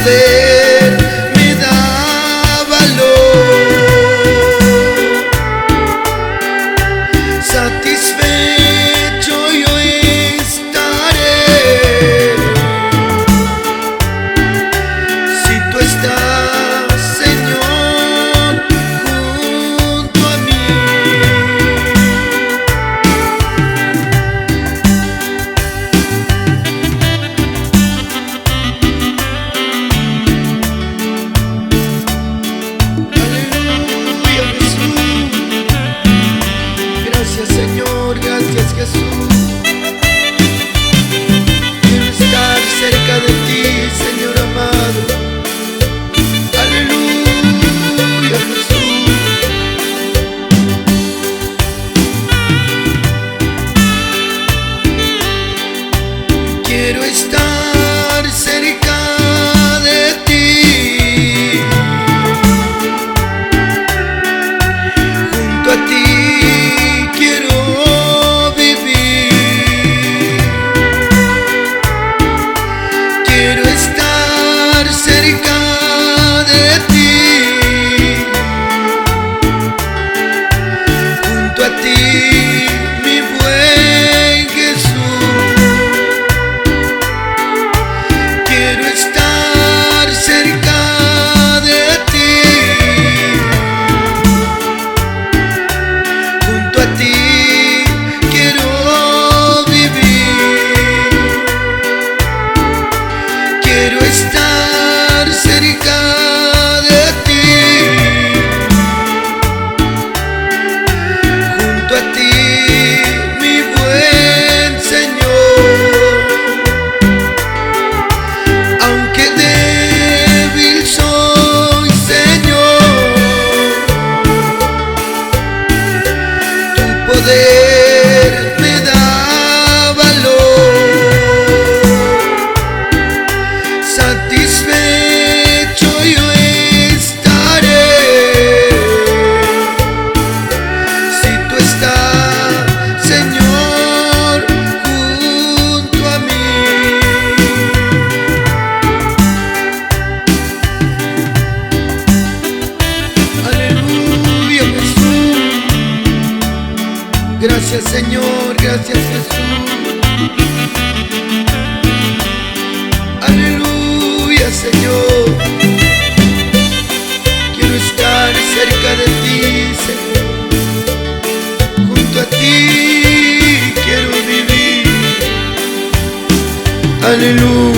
poder me da valor. Satisfecho yo estaré si tú estás, Señor, junto a mí. Aleluya, Jesús. Gracias, Señor, gracias, Jesús. Quiero estar cerca de ti, Señor amado. Aleluya, Jesús. Quiero estar cerca de ti, junto a ti. Quiero estar cerca de ti, junto a ti, mi buen Jesús. Quiero estar cerca de ti, junto a ti. Quiero estar cerca de ti, junto a ti, mi buen Señor. Aunque débil soy, Señor, tu poder me da valor. Satisfecho yo estaré si tú estás, Señor, junto a mí. Aleluya, Jesús. Gracias, Señor, gracias, Jesús. Aleluya, Señor. Quiero estar cerca de ti, Señor. Junto a ti quiero vivir. Aleluya.